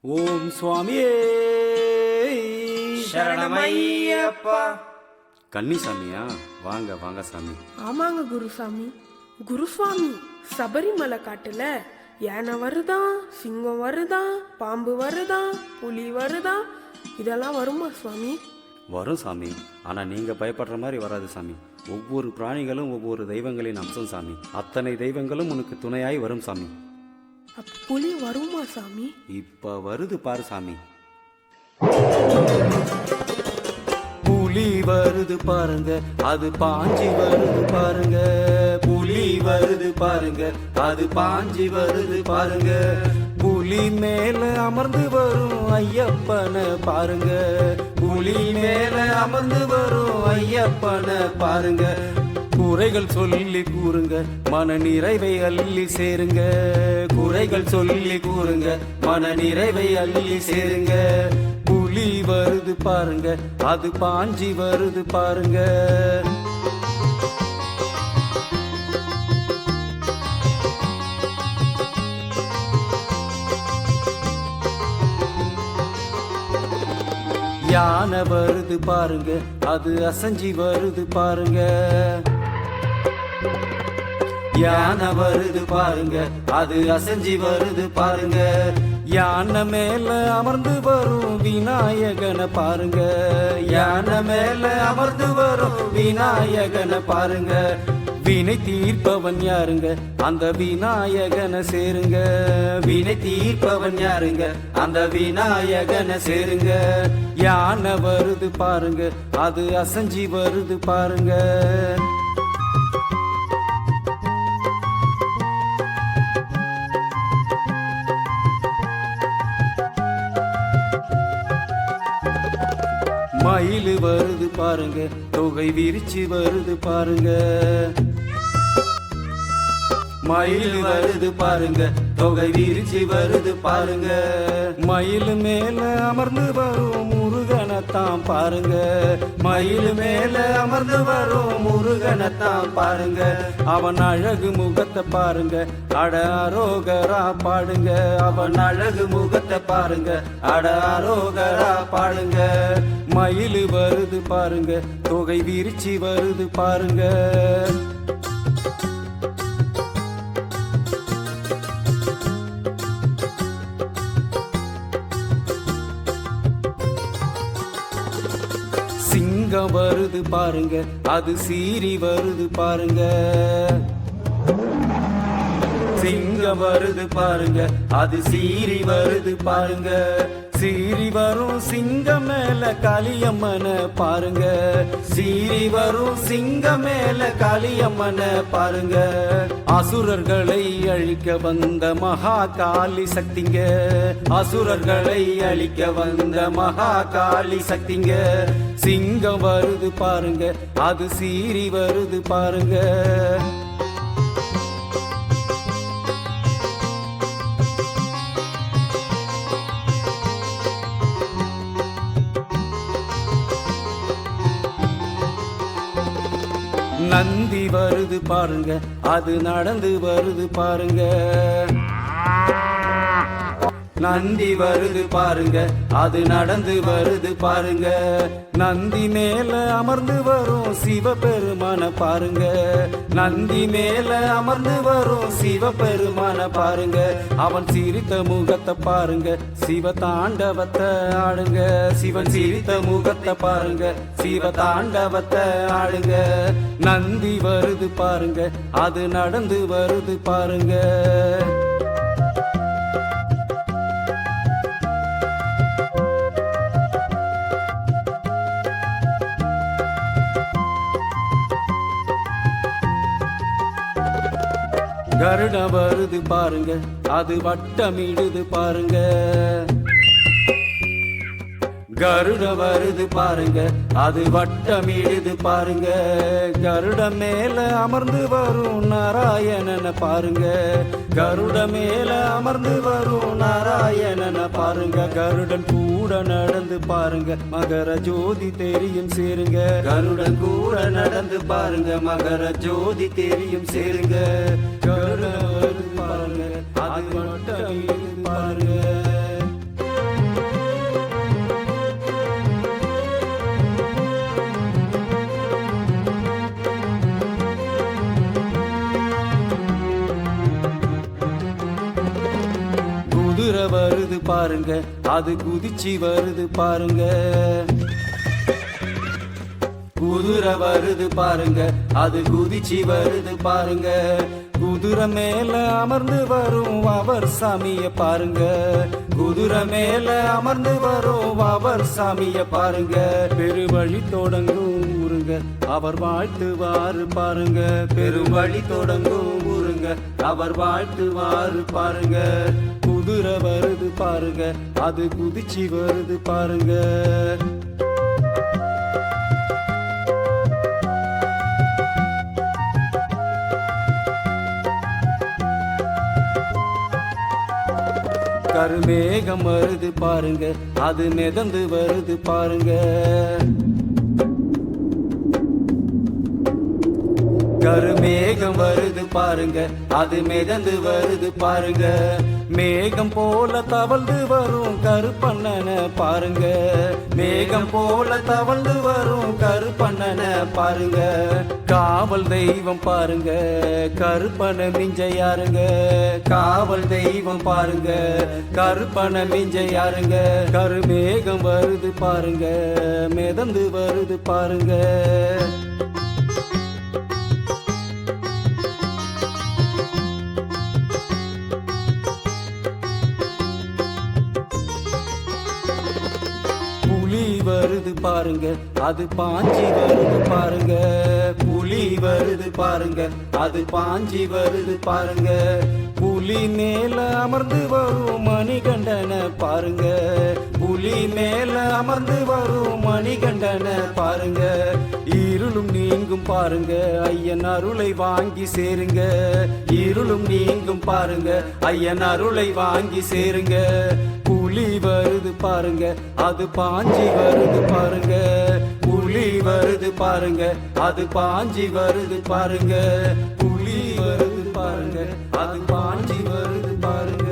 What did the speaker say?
ஓம் சுவாமியே சரணமையப்பா. கன்னிசாமியா? வாங்க வாங்க சாமி. ஆமாங்க குருசாமி. குருசுவாமி, சபரிமலை காட்டுல யானை வருதான், சிங்கம் வருதான், பாம்பு வருதான், புலி வருதான், இதெல்லாம் வருமா சுவாமி? வரும் சாமி. ஆனா நீங்க பயப்படுற மாதிரி வராது சாமி. ஒவ்வொரு பிராணிகளும் ஒவ்வொரு தெய்வங்களின் அம்சம் சாமி. அத்தனை தெய்வங்களும் உனக்கு துணையாய் வரும் சாமி. அப்ப புலி வருமா சாமி? இப்ப வருது பாரு சாமி. புலி வருது பாருங்க, அது பாஞ்சி வருது பாருங்க. புலி வருது பாருங்க, அது பாஞ்சி வருது பாருங்க. புலி மேல அமர்ந்து வரும் ஐயப்பனை பாருங்க. புலி மேல அமர்ந்து வரும் ஐயப்பனை பாருங்க. குறைகள் சொல்லி கூறுங்க, மன நிறைவை அள்ளி சேருங்க. குறைகள் சொல்லி கூறுங்க, மன நிறைவை அள்ளி சேருங்க. புலி வருது பாருங்க, அது பாஞ்சி வருது பாருங்க. யானை வருது பாருங்க, அது அசஞ்சி வருது பாருங்க. யானை வருது பாருங்க, அது அசஞ்சி வருது பாருங்க. யானை மேல அமர்ந்து வரும் விநாயகனை பாருங்க. யானை மேல அமர்ந்து வரும் விநாயகனை பாருங்க. வினை தீர்ப்பவன் யாருங்க? அந்த விநாயகனை சேருங்க. வினை தீர்ப்பவன் யாருங்க? அந்த விநாயகனை சேருங்க. யானை வருது பாருங்க, அது அசஞ்சி வருது பாருங்க. மயில் வருது பாருங்க, தொகை விரிச்சு வருது பாருங்க. மயில் வருது பாருங்க, தொகை விரிச்சு வருது பாருங்க. மயில் மேல அமர்ந்து வரும் முருகனைத்தான் பாருங்க. மயில் மேல அமர்ந்து வரும் முருகனைத்தான் பாருங்க. அவன் அழகு முகத்தை பாருங்க, அட அரோகரா பாடுங்க. அவன் அழகு முகத்தை பாருங்க, அட அரோகரா பாடுங்க. மயில் வருது பாருங்க, தொகை விரிச்சு வருது பாருங்க. சிங்கம் வருது பாருங்க, அது சீறி வருது பாருங்க. சிங்கம் வருது பாருங்க, அது சீறி வருது பாருங்க. சீறி வரும் சிங்கம் மேல காளியம்மனை பாருங்க. சீறி வரும் சிங்கம் மேல காளியம்மனை பாருங்க. அசுரர்களை அழிக்க வந்த மகா காளி சக்திங்க. அசுரர்களை அழிக்க வந்த மகா காளி சக்திங்க. சிங்கம் வருது பாருங்க, அது சீறி வருது பாருங்க. நந்தி வருது பாருங்க, அது நடந்து வருது பாருங்க. நந்தி வருது பாருங்க, அது நடந்து வருது பாருங்க. நந்தி மேல அமர்ந்து வரும் சிவபெருமான பாருங்க. நந்தி மேல அமர்ந்து வரும் சிவபெருமான பாருங்க. அவன் சிரித்த முகத்தை பாருங்க, சிவ தாண்டவத்தை ஆடுங்க. சிவன் சிரித்த முகத்தை பாருங்க, சிவ தாண்டவத்தை ஆடுங்க. நந்தி வருது பாருங்க, அது நடந்து வருது பாருங்க. கருடம் வருது பாருங்க, அது வட்டமிடுது பாருங்க. கருடம் வருது பாருங்க, அது வட்டமிடுது பாருங்க. கருடம் மேல அமர்ந்து வரும் நாராயணனை பாருங்க. கருடம் மேல அமர்ந்து வரும் நாராயணனை பாருங்க. கருடன் கூட நடந்து பாருங்க, மகர ஜோதி தெரியும் சேருங்க. கருடன் கூட நடந்து பாருங்க, மகர ஜோதி தெரியும் சேருங்க. கருடன் வருது பாருங்க, அது வட்டமிடுது பாருங்க. குதிரை வருது பாருங்க, அது குதிச்சு வருது பாருங்க. குதிரை வருது பாருங்க, அது குதிச்சு வருது பாருங்க. குதிரை மேல அமர்ந்து வரும் அவர் சாமிய பாருங்க. குதிரை மேல அமர்ந்து வரும் அவர் சாமிய பாருங்க. பெருவழி தொடங்கும் ஊருங்க, அவர் வாழ்த்துவாரு பாருங்க. பெருவழி தொடங்கும் ஊருங்க, அவர் வாழ்த்துவாரு பாருங்க. குதிரை வருது பாருங்க, அது குதிச்சு வருது பாருங்க. கருமேகம் வருது பாருங்க, அது மிதந்து வருது பாருங்க. கருமேகம் வருது பாருங்க, அது மிதந்து வருது பாருங்க. மேகம் போல தவழ்ந்து வரும் கருப்பண்ணன பாருங்க. மேகம் போல தவழ்ந்து வரும் கருப்பண்ணன பாருங்க. காவல் தெய்வம் பாருங்க, கருப்பன மிஞ்ச யாருங்க. காவல் தெய்வம் பாருங்க, கருப்பன மிஞ்ச யாருங்க. கருமேகம் வருது பாருங்க, மிதந்து வருது பாருங்க. புலி வருது பாருங்க, அது பாஞ்சி வருது பாருங்க. புலி வருது பாருங்க, அது பாஞ்சி வருது பாருங்க. புலி மேல அமர்ந்து வரும் மணிகண்டன பாருங்க. புலி மேல அமர்ந்து வரும் மணிகண்டன பாருங்க. இருளும் நீங்கும் பாருங்க, ஐயன் அருளை வாங்கி சேருங்க. இருளும் நீங்கும் பாருங்க, ஐயன் அருளை வாங்கி சேருங்க. புலி வருது பாருங்க, அது பாஞ்சி வருது பாருங்க. புலி வருது பாருங்க, அது பாஞ்சி வருது பாருங்க. புலி வருது பாருங்க, அது பாஞ்சி வருது பாருங்க.